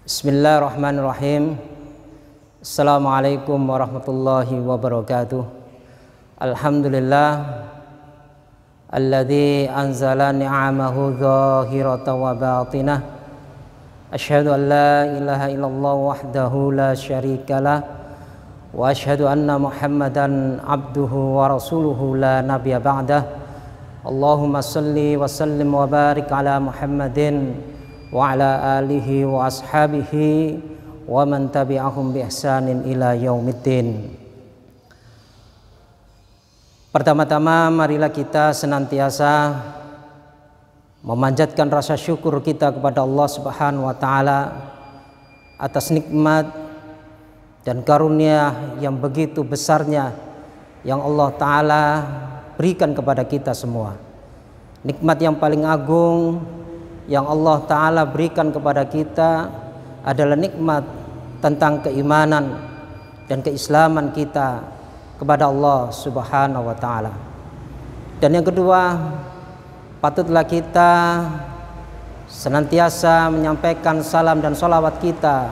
Bismillahirrahmanirrahim. Assalamualaikum warahmatullahi wabarakatuh. Alhamdulillah alladzi anzala ni'amahu zahiratan wa batinah. Asyhadu an la ilaha illallah wahdahu la syarikalah wa asyhadu anna Muhammadan abduhu wa rasuluhu la nabiyya ba'dah. Allahumma salli wa sallim wa barik ala Muhammadin wa ala alihi wa ashabihi wa man tabi'ahum bi ihsanin ila yaumiddin. Pertama-tama marilah kita senantiasa memanjatkan rasa syukur kita kepada Allah Subhanahu wa taala atas nikmat dan karunia yang begitu besarnya yang Allah taala berikan kepada kita semua. Nikmat yang paling agung yang Allah Ta'ala berikan kepada kita adalah nikmat tentang keimanan dan keislaman kita kepada Allah Subhanahu wa Ta'ala. Dan yang kedua, patutlah kita senantiasa menyampaikan salam dan sholawat kita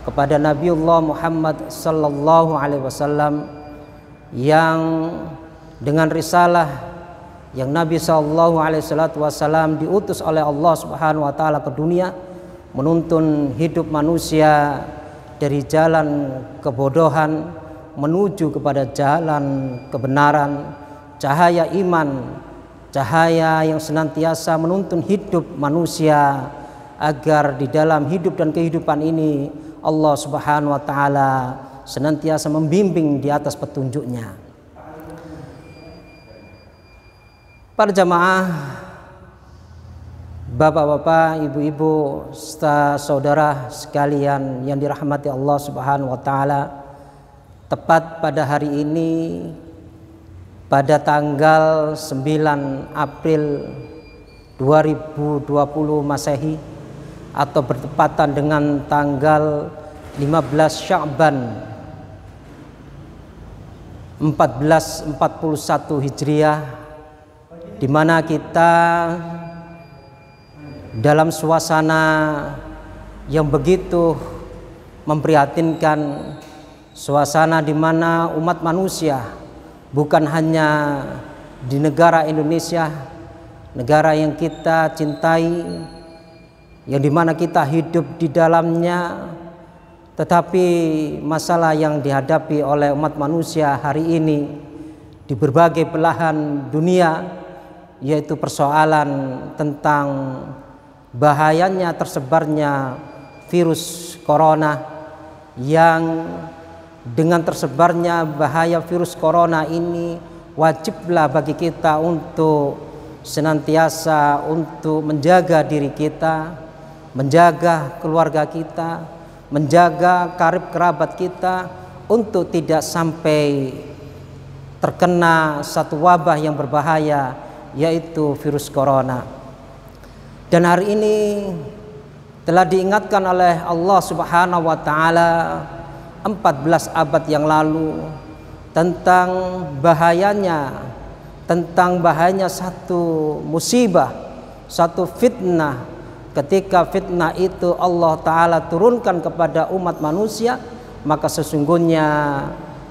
kepada Nabiullah Muhammad sallallahu alaihi wasallam yang dengan risalah yang Nabi sallallahu alaihi wasallam diutus oleh Allah Subhanahu wa taala ke dunia menuntun hidup manusia dari jalan kebodohan menuju kepada jalan kebenaran, cahaya iman, cahaya yang senantiasa menuntun hidup manusia agar di dalam hidup dan kehidupan ini Allah Subhanahu wa taala senantiasa membimbing di atas petunjuknya. Para jamaah, bapak-bapak, ibu-ibu, serta saudara sekalian yang dirahmati Allah Subhanahu wa taala, tepat pada hari ini pada tanggal 9 April 2020 Masehi atau bertepatan dengan tanggal 15 Sya'ban 1441 Hijriah, di mana kita dalam suasana yang begitu memprihatinkan, suasana di mana umat manusia bukan hanya di negara Indonesia, negara yang kita cintai, yang dimana kita hidup di dalamnya, tetapi masalah yang dihadapi oleh umat manusia hari ini di berbagai belahan dunia, yaitu persoalan tentang bahayanya tersebarnya virus corona, yang dengan tersebarnya bahaya virus corona ini wajiblah bagi kita untuk senantiasa untuk menjaga diri kita, menjaga keluarga kita, menjaga karib kerabat kita untuk tidak sampai terkena satu wabah yang berbahaya, yaitu virus corona. Dan hari ini telah diingatkan oleh Allah Subhanahu wa taala 14 abad yang lalu tentang bahayanya satu musibah, satu fitnah. Ketika fitnah itu Allah taala turunkan kepada umat manusia, maka sesungguhnya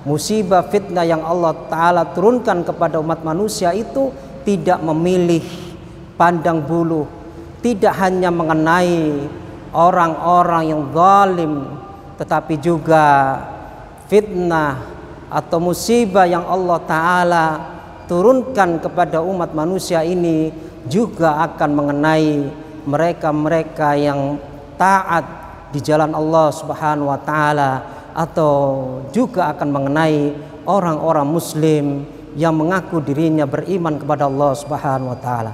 musibah fitnah yang Allah taala turunkan kepada umat manusia itu tidak memilih pandang bulu, tidak hanya mengenai orang-orang yang zalim, tetapi juga fitnah atau musibah yang Allah taala turunkan kepada umat manusia ini juga akan mengenai mereka-mereka yang taat di jalan Allah Subhanahu wa taala, atau juga akan mengenai orang-orang muslim yang mengaku dirinya beriman kepada Allah Subhanahu wa taala.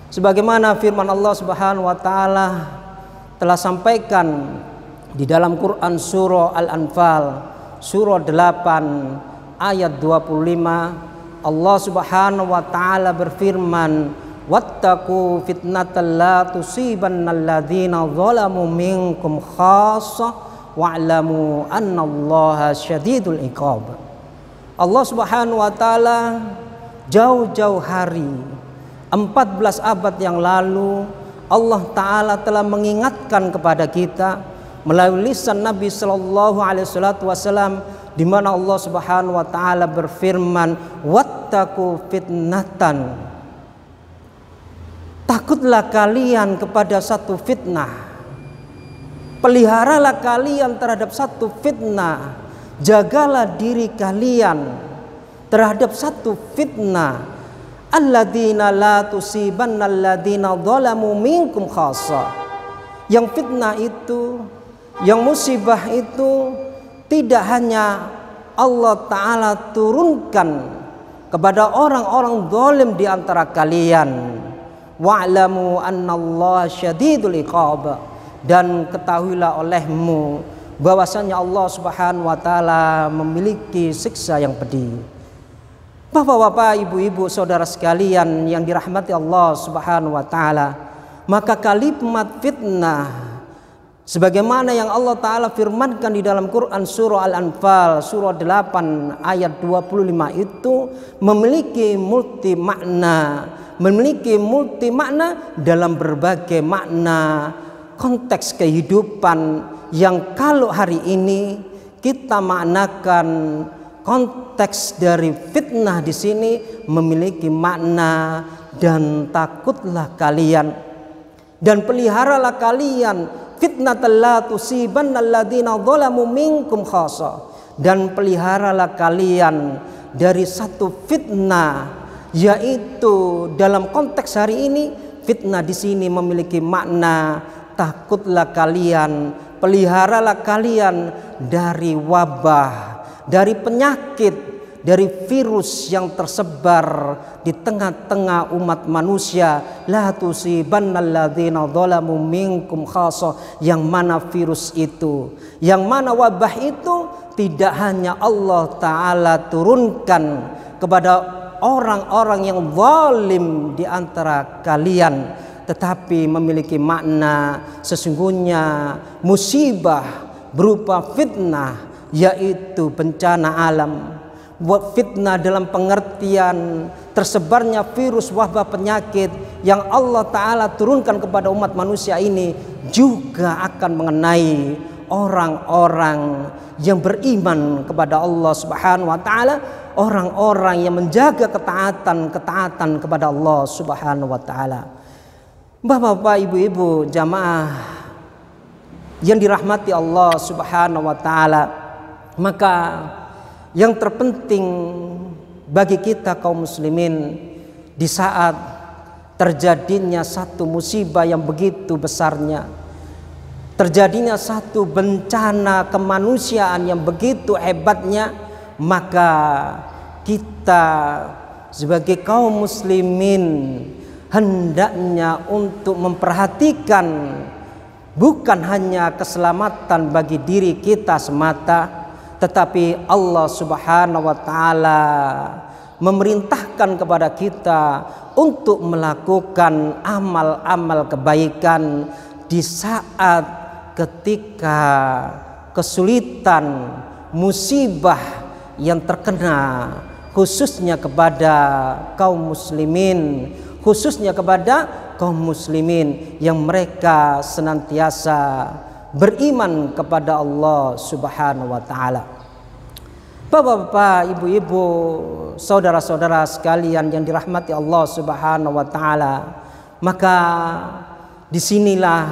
Sebagaimana firman Allah Subhanahu wa taala telah sampaikan di dalam Quran surah Al-Anfal surah 8 ayat 25, Allah Subhanahu wa taala berfirman, wattaqu fitnatan la tusibannal ladzina zalamu minkum khassah wa'lamu annallaha syadidul iqab. Allah Subhanahu wa taala jauh-jauh hari 14 abad yang lalu Allah Ta'ala telah mengingatkan kepada kita melalui lisan Nabi Shallallahu Alaihi Wasallam, di mana Allah Subhanahu Wa Taala berfirman, wattaqu fitnatan, takutlah kalian kepada satu fitnah, peliharalah kalian terhadap satu fitnah, jagalah diri kalian terhadap satu fitnah, alladzina la tusibanna alladzina zalamu minkum khassa. Yang fitnah itu, yang musibah itu tidak hanya Allah Ta'ala turunkan kepada orang-orang zalim di antara kalian. Wa'lamu annallaha syadidul iqab, dan ketahuilah olehmu bahwasanya Allah Subhanahu wa taala memiliki siksa yang pedih. Bapak-bapak, ibu-ibu, saudara sekalian yang dirahmati Allah Subhanahu wa taala, maka kalimat fitnah sebagaimana yang Allah Ta'ala firmankan di dalam Quran surah Al-Anfal surah 8 ayat 25 itu memiliki multi makna dalam berbagai makna konteks kehidupan, yang kalau hari ini kita maknakan konteks dari fitnah di sini memiliki makna dan takutlah kalian dan peliharalah kalian fitnatal la tusibanna alladzina zalamu minkum khassa, dan peliharalah kalian dari satu fitnah, yaitu dalam konteks hari ini fitnah di sini memiliki makna takutlah kalian, peliharalah kalian dari wabah, dari penyakit, dari virus yang tersebar di tengah-tengah umat manusia. La tusibannal ladzina zalamu minkum khassa, yang mana virus itu, yang mana wabah itu tidak hanya Allah Ta'ala turunkan kepada orang-orang yang zalim di antara kalian, tetapi memiliki makna sesungguhnya musibah berupa fitnah, yaitu bencana alam. Fitnah dalam pengertian tersebarnya virus wabah penyakit yang Allah Ta'ala turunkan kepada umat manusia ini juga akan mengenai orang-orang yang beriman kepada Allah Subhanahu wa Ta'ala, orang-orang yang menjaga ketaatan kepada Allah Subhanahu wa Ta'ala. Bapak-bapak, ibu-ibu, jamaah yang dirahmati Allah Subhanahu wa Ta'ala, maka yang terpenting bagi kita kaum muslimin di saat terjadinya satu musibah yang begitu besarnya, terjadinya satu bencana kemanusiaan yang begitu hebatnya, maka kita sebagai kaum muslimin hendaknya untuk memperhatikan bukan hanya keselamatan bagi diri kita semata, tetapi Allah Subhanahu wa Ta'ala memerintahkan kepada kita untuk melakukan amal-amal kebaikan di saat ketika kesulitan, musibah yang terkena khususnya kepada kaum muslimin, khususnya kepada kaum muslimin yang mereka senantiasa beriman kepada Allah Subhanahu wa Ta'ala. Bapak-bapak, ibu-ibu, saudara-saudara sekalian yang dirahmati Allah Subhanahu wa Ta'ala, maka disinilah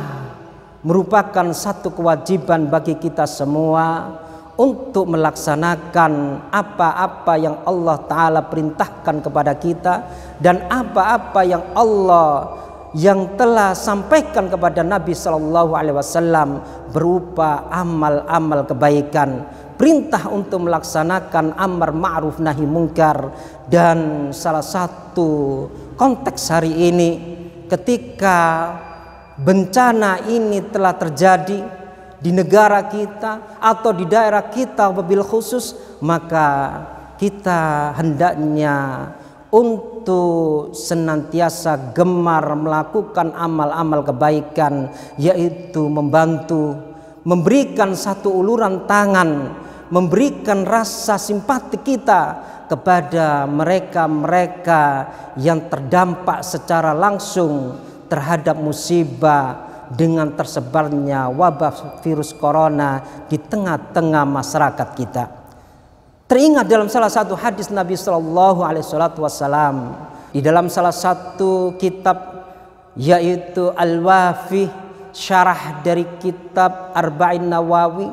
merupakan satu kewajiban bagi kita semua untuk melaksanakan apa-apa yang Allah Ta'ala perintahkan kepada kita dan apa-apa yang Allah yang telah sampaikan kepada Nabi Shallallahu Alaihi Wasallam berupa amal-amal kebaikan, perintah untuk melaksanakan amar ma'ruf nahi mungkar. Dan salah satu konteks hari ini ketika bencana ini telah terjadi di negara kita atau di daerah kita wabil khusus, maka kita hendaknya untuk senantiasa gemar melakukan amal-amal kebaikan, yaitu membantu, memberikan satu uluran tangan, memberikan rasa simpati kita kepada mereka-mereka yang terdampak secara langsung terhadap musibah, dengan tersebarnya wabah virus corona di tengah-tengah masyarakat kita. Teringat dalam salah satu hadis Nabi Shallallahu Alaihi Wasallam di dalam salah satu kitab, yaitu Al-Wafi, syarah dari kitab Arba'in Nawawi,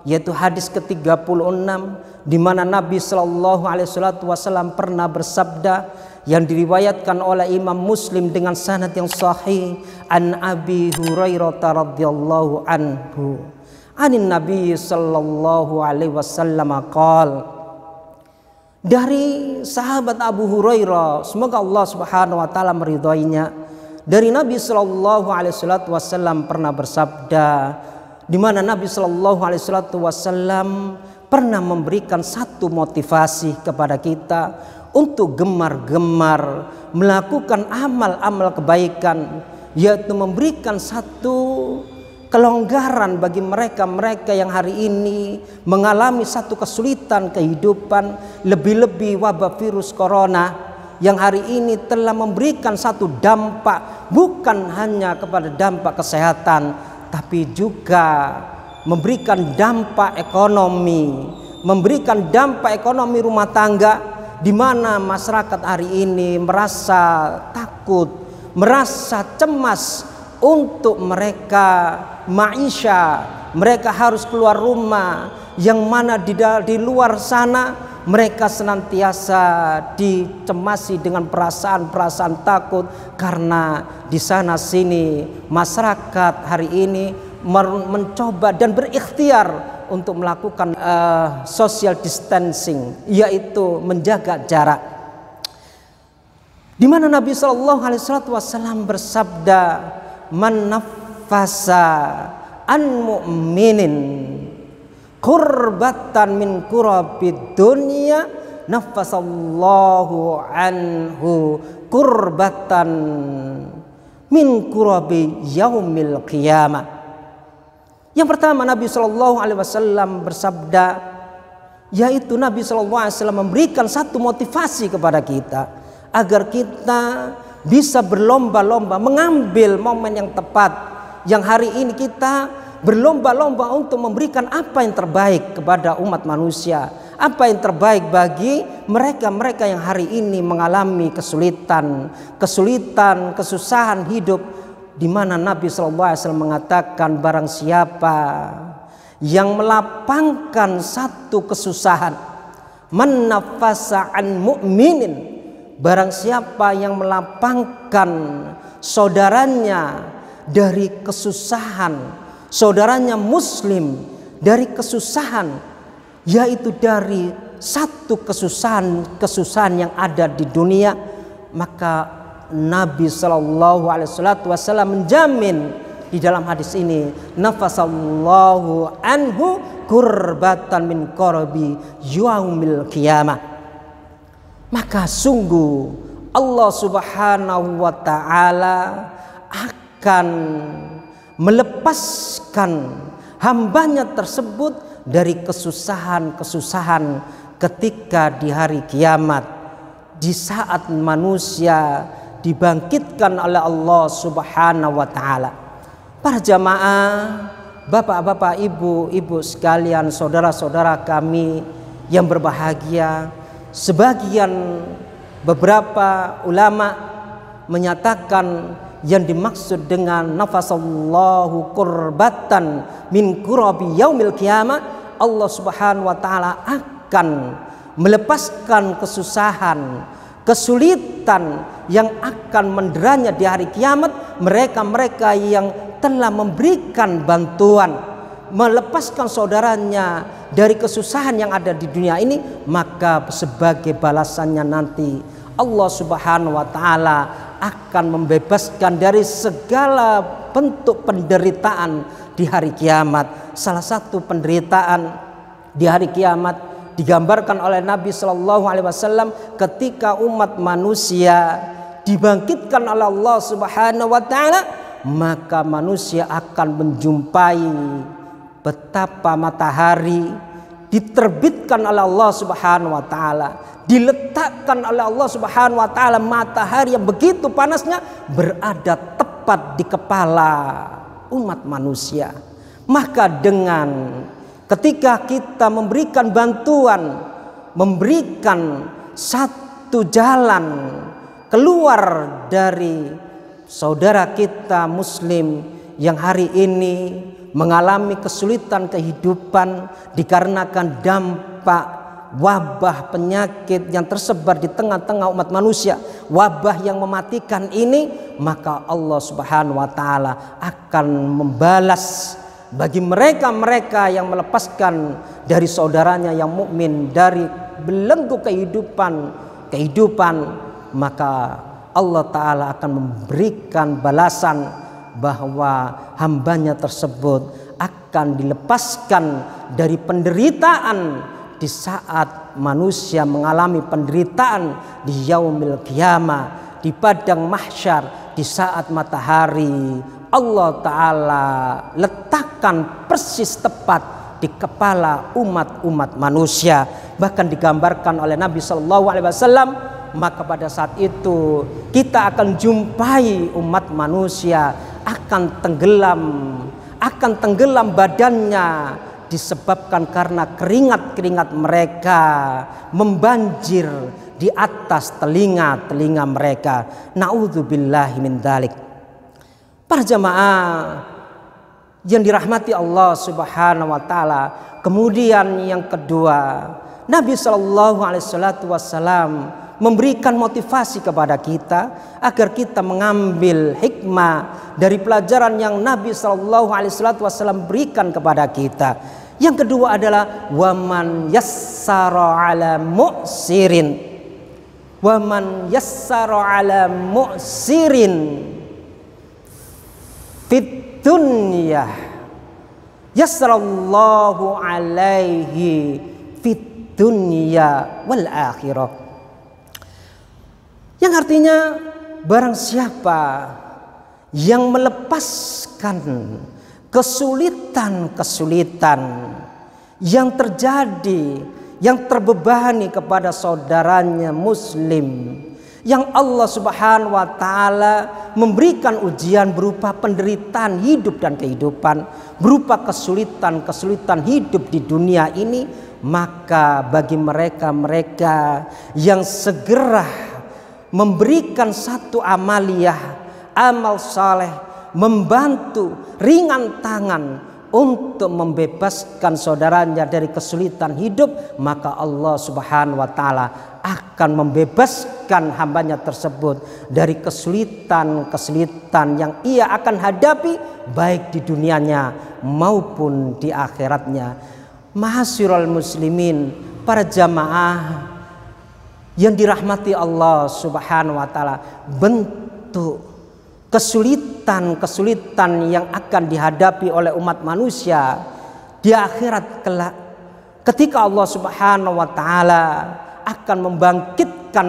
yaitu hadis ke-36, di mana Nabi Shallallahu Alaihi Wasallam pernah bersabda, yang diriwayatkan oleh Imam Muslim dengan sanad yang sahih, an Abi Hurairah radhiyallahu anhu, anin Nabi Shallallahu Alaihi Wasallam qala, dari sahabat Abu Hurairah, semoga Allah Subhanahu wa taala meridhoinya, dari Nabi Shallallahu Alaihi Wasallam pernah bersabda, di mana Nabi Shallallahu Alaihi Wasallam pernah memberikan satu motivasi kepada kita untuk gemar-gemar melakukan amal-amal kebaikan, yaitu memberikan satu kelonggaran bagi mereka-mereka yang hari ini mengalami satu kesulitan kehidupan, lebih-lebih wabah virus corona yang hari ini telah memberikan satu dampak, bukan hanya kepada dampak kesehatan, tapi juga memberikan dampak ekonomi, memberikan dampak ekonomi rumah tangga, di mana masyarakat hari ini merasa takut, merasa cemas untuk mereka maisha, mereka harus keluar rumah, yang mana di luar sana mereka senantiasa dicemasi dengan perasaan-perasaan takut, karena di sana sini masyarakat hari ini mencoba dan berikhtiar untuk melakukan social distancing, yaitu menjaga jarak. Di mana Nabi Shallallahu Alaihi Wasallam bersabda, man nafasa an mu'minin kurbatan min kurabid dunya nafasallahu anhu kurbatan min kurabi yaumil qiyamah. Yang pertama, Nabi Shallallahu Alaihi Wasallam bersabda, yaitu Nabi Shallallahu Alaihi Wasallam memberikan satu motivasi kepada kita agar kita bisa berlomba-lomba mengambil momen yang tepat, yang hari ini kita berlomba-lomba untuk memberikan apa yang terbaik kepada umat manusia, apa yang terbaik bagi mereka-mereka yang hari ini mengalami kesulitan, kesusahan hidup, di mana Nabi SAW mengatakan, barang siapa yang melapangkan satu kesusahan, man nafasa an mu'minin, barang siapa yang melapangkan saudaranya dari kesusahan, saudaranya muslim dari kesusahan, yaitu dari satu kesusahan yang ada di dunia, maka Nabi Shallallahu Alaihi Wasallam menjamin di dalam hadis ini, nafasallahu anhu kurbatan min korobi yaumil qiyamah. Maka sungguh Allah Subhanahu wa taala akan melepaskan hambanya tersebut dari kesusahan-kesusahan ketika di hari kiamat, di saat manusia dibangkitkan oleh Allah Subhanahu wa taala. Para jamaah, bapak-bapak, ibu-ibu sekalian, saudara-saudara kami yang berbahagia, sebagian beberapa ulama menyatakan yang dimaksud dengan nafasallahu kurbatan min kurabi yaumil qiyamah, Allah Subhanahu wa taala akan melepaskan kesusahan, kesulitan yang akan menderanya di hari kiamat mereka-mereka yang telah memberikan bantuan, melepaskan saudaranya dari kesusahan yang ada di dunia ini, maka sebagai balasannya nanti Allah Subhanahu wa taala akan membebaskan dari segala bentuk penderitaan di hari kiamat. Salah satu penderitaan di hari kiamat digambarkan oleh Nabi Shallallahu Alaihi Wasallam ketika umat manusia dibangkitkan oleh Allah Subhanahu Wa Taala, maka manusia akan menjumpai betapa matahari diterbitkan oleh Allah Subhanahu Wa Taala, diletakkan oleh Allah Subhanahu Wa Taala matahari yang begitu panasnya berada tepat di kepala umat manusia. Maka dengan ketika kita memberikan bantuan, memberikan satu jalan keluar dari saudara kita muslim yang hari ini mengalami kesulitan kehidupan dikarenakan dampak wabah penyakit yang tersebar di tengah-tengah umat manusia, wabah yang mematikan ini, maka Allah Subhanahu wa taala akan membalas bagi mereka-mereka yang melepaskan dari saudaranya yang mukmin dari belenggu kehidupan, maka Allah Ta'ala akan memberikan balasan bahwa hambanya tersebut akan dilepaskan dari penderitaan di saat manusia mengalami penderitaan di yaumil qiyamah, di padang mahsyar, di saat matahari Allah Ta'ala letakkan persis tepat di kepala umat-umat manusia. Bahkan digambarkan oleh Nabi SAW, maka pada saat itu kita akan jumpai umat manusia akan tenggelam badannya disebabkan karena keringat-keringat mereka membanjir di atas telinga mereka. Na'udzubillahi min dzalik. Para jamaah yang dirahmati Allah Subhanahu wa taala, kemudian yang kedua, Nabi sallallahu alaihi wasallam memberikan motivasi kepada kita agar kita mengambil hikmah dari pelajaran yang Nabi sallallahu alaihi wasallam berikan kepada kita. Yang kedua adalah waman yassara ala mu'sirin, waman yassara ala mu'sirin fit dunya yassarallahu alaihi fit dunya wal akhirah. Yang artinya barang siapa yang melepaskan kesulitan-kesulitan yang terjadi, yang terbebani kepada saudaranya muslim, yang Allah Subhanahu wa taala memberikan ujian berupa penderitaan hidup dan kehidupan, berupa kesulitan-kesulitan hidup di dunia ini, maka bagi mereka-mereka yang segera memberikan satu amal saleh, membantu ringan tangan untuk membebaskan saudaranya dari kesulitan hidup, maka Allah Subhanahu wa taala akan membebaskan hambanya tersebut dari kesulitan-kesulitan yang ia akan hadapi baik di dunianya maupun di akhiratnya. Ma'asyiral muslimin, para jamaah yang dirahmati Allah Subhanahu wa taala, bentuk kesulitan-kesulitan yang akan dihadapi oleh umat manusia di akhirat kelak, ketika Allah Subhanahu wa taala akan membangkitkan,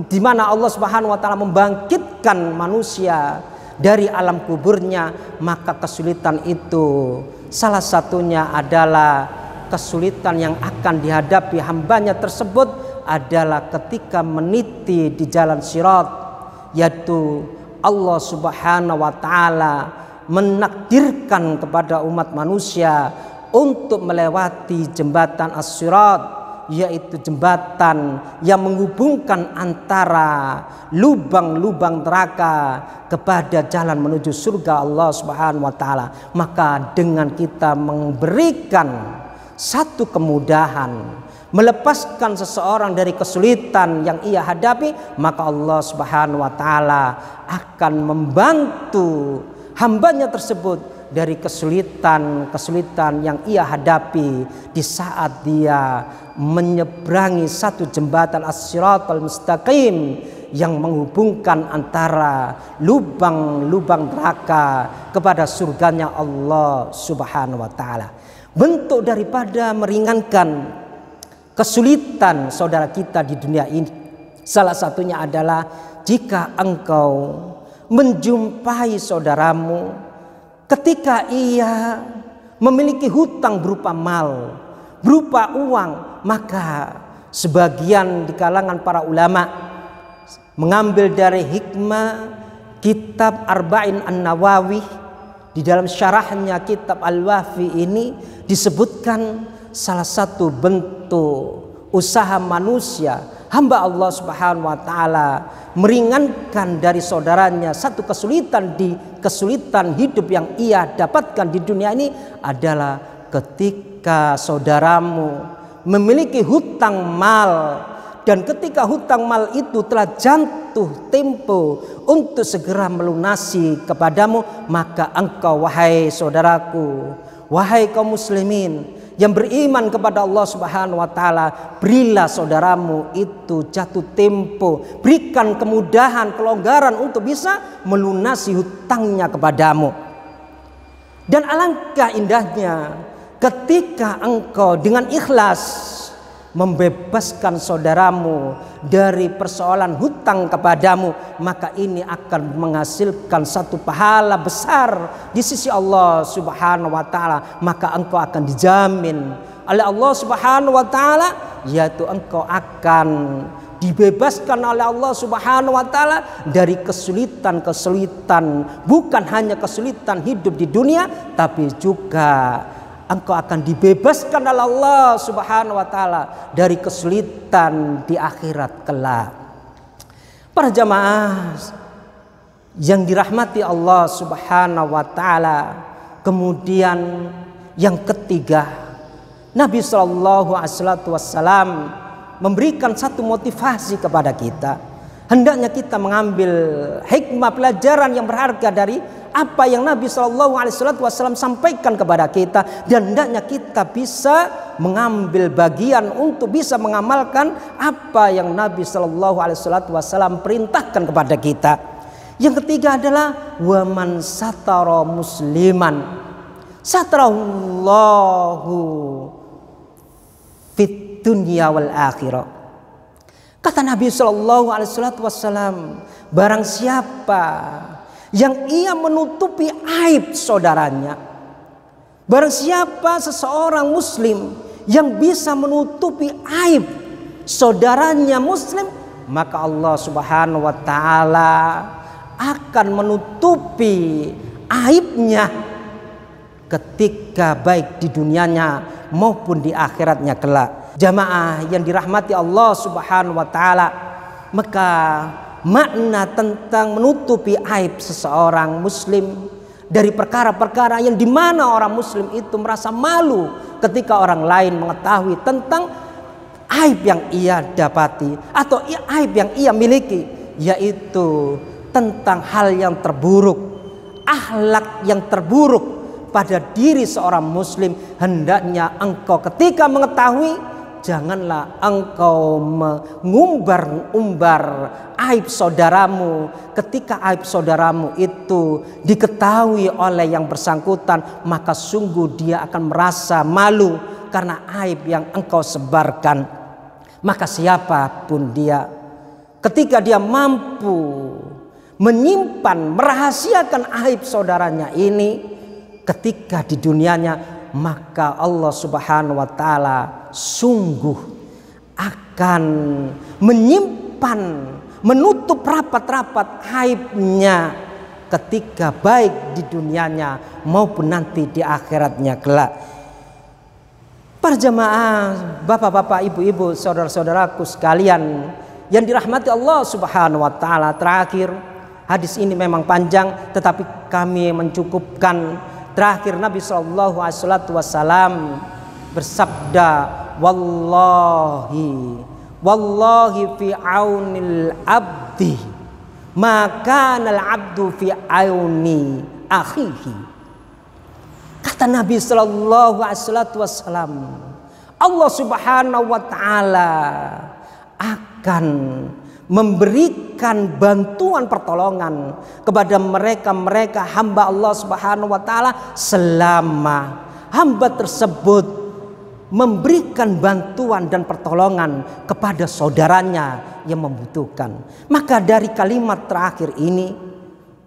di mana Allah Subhanahu wa taala membangkitkan manusia dari alam kuburnya, maka kesulitan itu salah satunya adalah kesulitan yang akan dihadapi hambanya tersebut adalah ketika meniti di jalan sirat, yaitu Allah Subhanahu wa taala menakdirkan kepada umat manusia untuk melewati jembatan as-sirat, yaitu jembatan yang menghubungkan antara lubang-lubang neraka kepada jalan menuju surga Allah Subhanahu wa taala. Maka dengan kita memberikan satu kemudahan, melepaskan seseorang dari kesulitan yang ia hadapi, maka Allah Subhanahu wa taala akan membantu hambanya tersebut dari kesulitan-kesulitan yang ia hadapi di saat dia menyeberangi satu jembatan as-siratal mustaqim yang menghubungkan antara lubang-lubang neraka kepada surganya Allah Subhanahu wa taala. Bentuk daripada meringankan kesulitan saudara kita di dunia ini, salah satunya adalah jika engkau menjumpai saudaramu ketika ia memiliki hutang berupa mal, berupa uang, maka sebagian di kalangan para ulama mengambil dari hikmah kitab Arba'in An-Nawawi di dalam syarahnya kitab Al-Wafi ini disebutkan salah satu bentuk usaha manusia, hamba Allah Subhanahu wa taala meringankan dari saudaranya satu kesulitan di kesulitan hidup yang ia dapatkan di dunia ini adalah ketika saudaramu memiliki hutang mal, dan ketika hutang mal itu telah jatuh tempo untuk segera melunasi kepadamu, maka engkau wahai saudaraku, wahai kaum muslimin yang beriman kepada Allah Subhanahu wa taala, berilah saudaramu itu jatuh tempo, berikan kemudahan, kelonggaran untuk bisa melunasi hutangnya kepadamu. Dan alangkah indahnya ketika engkau dengan ikhlas membebaskan saudaramu dari persoalan hutang kepadamu, maka ini akan menghasilkan satu pahala besar di sisi Allah Subhanahu wa taala. Maka engkau akan dijamin oleh Allah Subhanahu wa taala, yaitu engkau akan dibebaskan oleh Allah Subhanahu wa taala dari kesulitan-kesulitan, bukan hanya kesulitan hidup di dunia, tapi juga engkau akan dibebaskan oleh Allah Subhanahu wa taala dari kesulitan di akhirat kelak. Para jamaah yang dirahmati Allah Subhanahu wa taala, kemudian yang ketiga, Nabi sallallahu alaihi wasallam memberikan satu motivasi kepada kita. Hendaknya kita mengambil hikmah pelajaran yang berharga dari apa yang Nabi Shallallahu Alaihi Wasallam sampaikan kepada kita, dan hendaknya kita bisa mengambil bagian untuk bisa mengamalkan apa yang Nabi Shallallahu Alaihi Wasallam perintahkan kepada kita. Yang ketiga adalah waman satara musliman satarallahu fit dunya wal akhirah. Kata Nabi Shallallahu Alaihi Wasallam, barang siapa yang ia menutupi aib saudaranya, barang siapa seseorang muslim yang bisa menutupi aib saudaranya muslim, maka Allah Subhanahu wa taala akan menutupi aibnya ketika baik di dunianya maupun di akhiratnya kelak. Jamaah yang dirahmati Allah Subhanahu wa taala, maka makna tentang menutupi aib seseorang muslim dari perkara-perkara yang dimana orang muslim itu merasa malu ketika orang lain mengetahui tentang aib yang ia dapati atau aib yang ia miliki, yaitu tentang hal yang terburuk, akhlak yang terburuk pada diri seorang muslim. Hendaknya engkau ketika mengetahui, janganlah engkau mengumbar-umbar aib saudaramu ketika aib saudaramu itu diketahui oleh yang bersangkutan, maka sungguh dia akan merasa malu karena aib yang engkau sebarkan. Maka siapapun dia, ketika dia mampu menyimpan, merahasiakan aib saudaranya ini ketika di dunianya, maka Allah Subhanahu wa taala sungguh akan menyimpan, menutup rapat-rapat aibnya ketika baik di dunianya maupun nanti di akhiratnya kelak. Para jamaah, bapak-bapak, ibu-ibu, saudara-saudaraku sekalian yang dirahmati Allah Subhanahu wa taala, terakhir hadis ini memang panjang tetapi kami mencukupkan. Terakhir Nabi Shallallahu Alaihi Wasallam bersabda, wallahi fi aunil abdi maka al abdu fi auni akhihi. Kata Nabi Shallallahu Alaihi Wasallam, Allah Subhanahu wa taala akan memberikan bantuan pertolongan kepada mereka hamba Allah Subhanahu wa taala selama hamba tersebut memberikan bantuan dan pertolongan kepada saudaranya yang membutuhkan. Maka dari kalimat terakhir ini,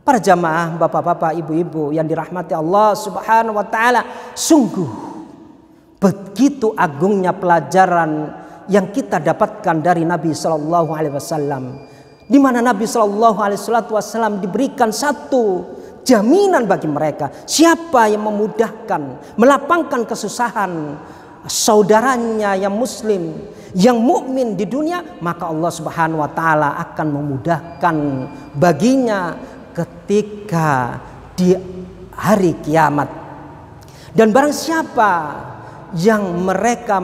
para jamaah, bapak-bapak, ibu-ibu yang dirahmati Allah Subhanahu wa taala, sungguh begitu agungnya pelajaran yang kita dapatkan dari Nabi Shallallahu Alaihi Wasallam, di mana Nabi Shallallahu Alaihi Wasallam diberikan satu jaminan bagi mereka. Siapa yang memudahkan, melapangkan kesusahan saudaranya yang muslim, yang mukmin di dunia, maka Allah Subhanahu wa taala akan memudahkan baginya ketika di hari kiamat. Dan barang siapa yang mereka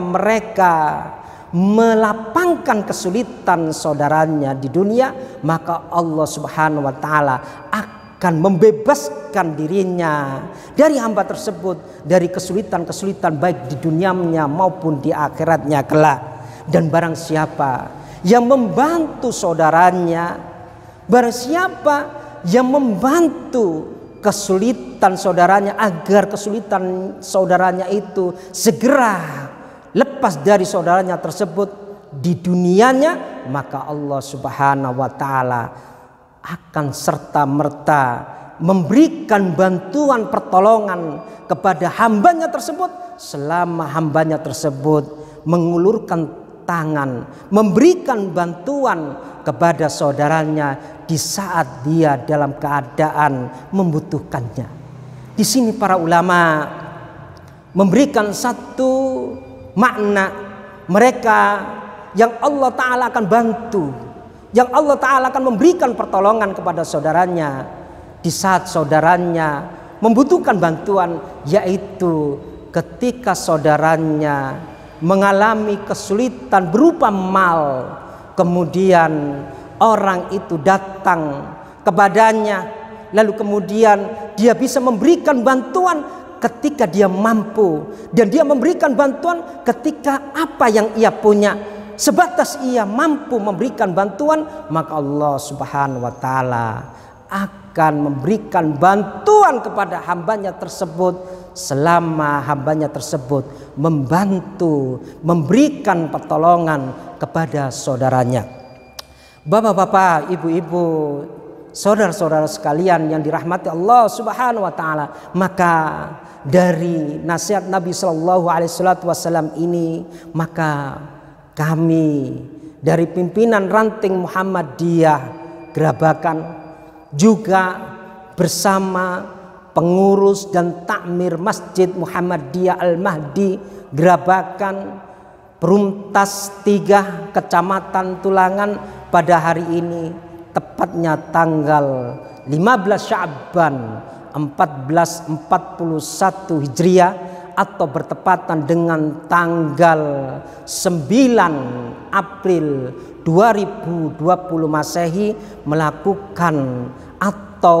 melapangkan kesulitan saudaranya di dunia, maka Allah Subhanahu wa taala akan membebaskan dirinya dari hamba tersebut dari kesulitan-kesulitan baik di dunianya maupun di akhiratnya kelak. Dan barang siapa yang membantu saudaranya, barang siapa yang membantu kesulitan saudaranya agar kesulitan saudaranya itu segera lepas dari saudaranya tersebut di dunianya, maka Allah Subhanahu wa taala akan serta-merta memberikan bantuan pertolongan kepada hambanya tersebut selama hambanya tersebut mengulurkan tangan, memberikan bantuan kepada saudaranya di saat dia dalam keadaan membutuhkannya. Di sini para ulama memberikan satu makna, mereka yang Allah Ta'ala akan bantu, yang Allah Ta'ala akan memberikan pertolongan kepada saudaranya di saat saudaranya membutuhkan bantuan, yaitu ketika saudaranya mengalami kesulitan berupa mal, kemudian orang itu datang kepadanya, lalu kemudian dia bisa memberikan bantuan ketika dia mampu, dan dia memberikan bantuan ketika apa yang ia punya, sebatas ia mampu memberikan bantuan, maka Allah Subhanahu wa taala akan memberikan bantuan kepada hambanya tersebut selama hambanya tersebut membantu, memberikan pertolongan kepada saudaranya. Bapak-bapak, ibu-ibu, saudara-saudara sekalian yang dirahmati Allah Subhanahu wa taala, maka dari nasihat Nabi Shallallahu Alaihi Wasallam ini, maka kami dari pimpinan ranting Muhammadiyah Grabakan juga bersama pengurus dan takmir Masjid Muhammadiyah Al-Mahdi Grabakan Perumtas 3 Kecamatan Tulangan pada hari ini, tepatnya tanggal 15 Sya'ban 1441 Hijriah atau bertepatan dengan tanggal 9 April 2020 Masehi, melakukan atau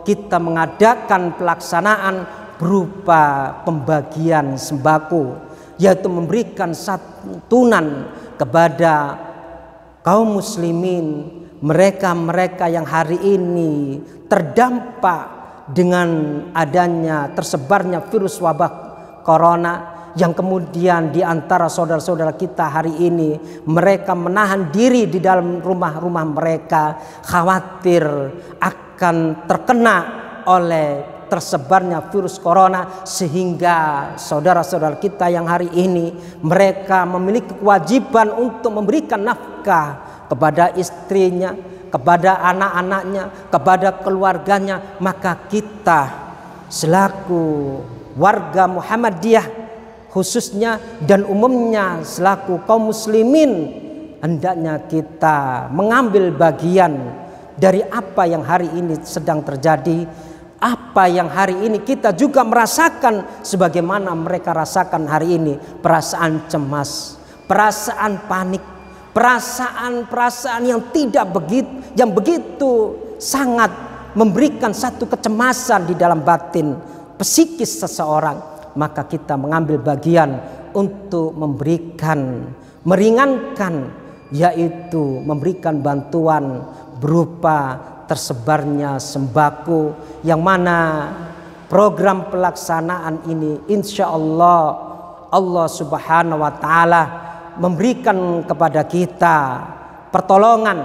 kita mengadakan pelaksanaan berupa pembagian sembako, yaitu memberikan santunan kepada kaum muslimin, mereka-mereka yang hari ini terdampak dengan adanya tersebarnya virus wabah corona, yang kemudian di antara saudara-saudara kita hari ini mereka menahan diri di dalam rumah-rumah mereka, khawatir akan terkena oleh tersebarnya virus corona, sehingga saudara-saudara kita yang hari ini mereka memiliki kewajiban untuk memberikan nafkah kepada istrinya, kepada anak-anaknya, kepada keluarganya. Maka kita selaku warga Muhammadiyah khususnya dan umumnya selaku kaum muslimin, hendaknya kita mengambil bagian dari apa yang hari ini sedang terjadi, apa yang hari ini kita juga merasakan sebagaimana mereka rasakan hari ini, perasaan cemas, perasaan panik, perasaan-perasaan yang tidak begitu, yang begitu sangat memberikan satu kecemasan di dalam batin psikis seseorang. Maka kita mengambil bagian untuk memberikan, meringankan, yaitu memberikan bantuan berupa tersebarnya sembako, yang mana program pelaksanaan ini insya Allah Allah Subhanahu wa taala memberikan kepada kita pertolongan,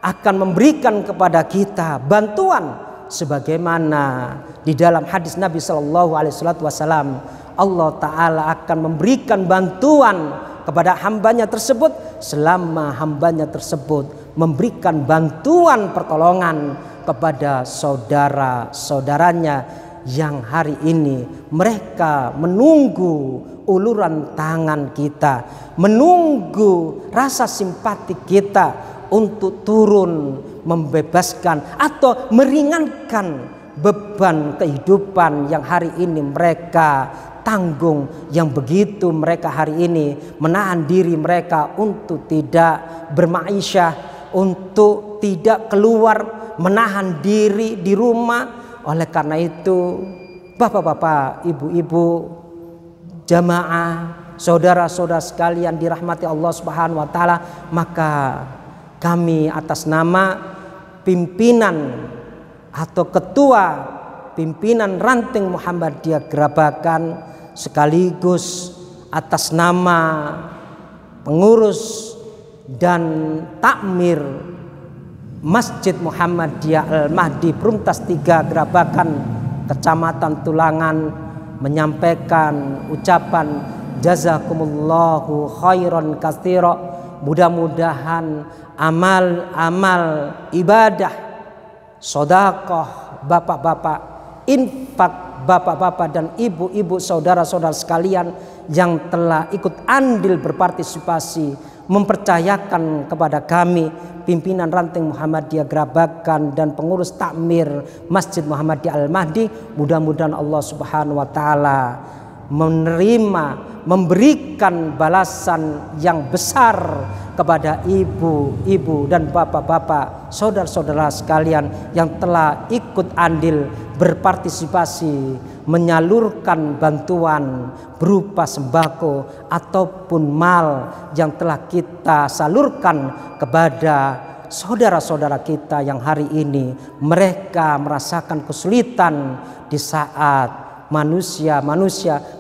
akan memberikan kepada kita bantuan, sebagaimana di dalam hadis Nabi Shallallahu Alaihi Wasallam, Allah Ta'ala akan memberikan bantuan kepada hambanya tersebut selama hambanya tersebut memberikan bantuan pertolongan kepada saudara-saudaranya yang hari ini mereka menunggu uluran tangan kita, menunggu rasa simpati kita untuk turun membebaskan atau meringankan beban kehidupan yang hari ini mereka tanggung, yang begitu mereka hari ini menahan diri mereka untuk tidak bermaisha, untuk tidak keluar, menahan diri di rumah. Oleh karena itu, bapak-bapak, ibu-ibu, jamaah, saudara-saudara sekalian dirahmati Allah Subhanahu wa taala, maka kami atas nama pimpinan atau ketua pimpinan ranting Muhammadiyah Gerabakan, sekaligus atas nama pengurus dan takmir Masjid Muhammadiyah Al-Mahdi Perumtas 3 Gerabakan Kecamatan Tulangan, menyampaikan ucapan jazakumullahu khairan katsira. Mudah-mudahan amal-amal ibadah, sedekah bapak-bapak, infak bapak-bapak dan ibu-ibu, saudara-saudara sekalian yang telah ikut andil berpartisipasi mempercayakan kepada kami pimpinan ranting Muhammadiyah Gerabakan dan pengurus takmir Masjid Muhammadiyah Al-Mahdi, mudah-mudahan Allah Subhanahu wa taala menerima, memberikan balasan yang besar kepada ibu-ibu dan bapak-bapak, saudara-saudara sekalian yang telah ikut andil berpartisipasi menyalurkan bantuan berupa sembako ataupun mal yang telah kita salurkan kepada saudara-saudara kita yang hari ini mereka merasakan kesulitan di saat manusia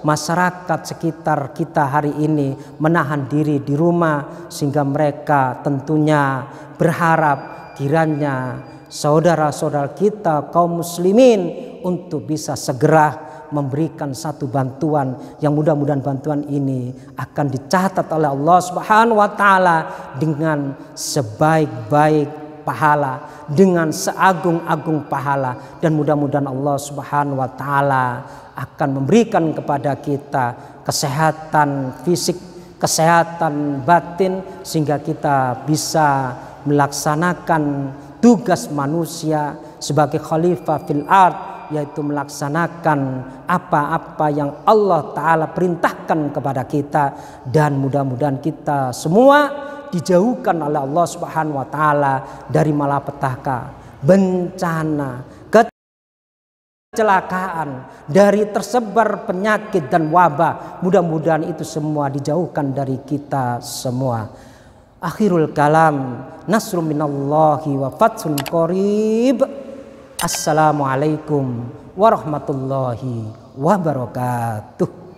masyarakat sekitar kita hari ini menahan diri di rumah, sehingga mereka tentunya berharap kiranya saudara-saudara kita kaum muslimin untuk bisa segera memberikan satu bantuan yang mudah-mudahan bantuan ini akan dicatat oleh Allah Subhanahu wa taala dengan sebaik-baik pahala, dengan seagung-agung pahala, dan mudah-mudahan Allah Subhanahu wa taala akan memberikan kepada kita kesehatan fisik, kesehatan batin, sehingga kita bisa melaksanakan tugas manusia sebagai khalifah fil ard, yaitu melaksanakan apa-apa yang Allah Ta'ala perintahkan kepada kita. Dan mudah-mudahan kita semua dijauhkan oleh Allah Subhanahu wa taala dari malapetaka, bencana, kecelakaan, dari tersebar penyakit dan wabah. Mudah-mudahan itu semua dijauhkan dari kita semua. Akhirul kalam, nasrun minallahi wa fathun qarib. Assalamualaikum warahmatullahi wabarakatuh.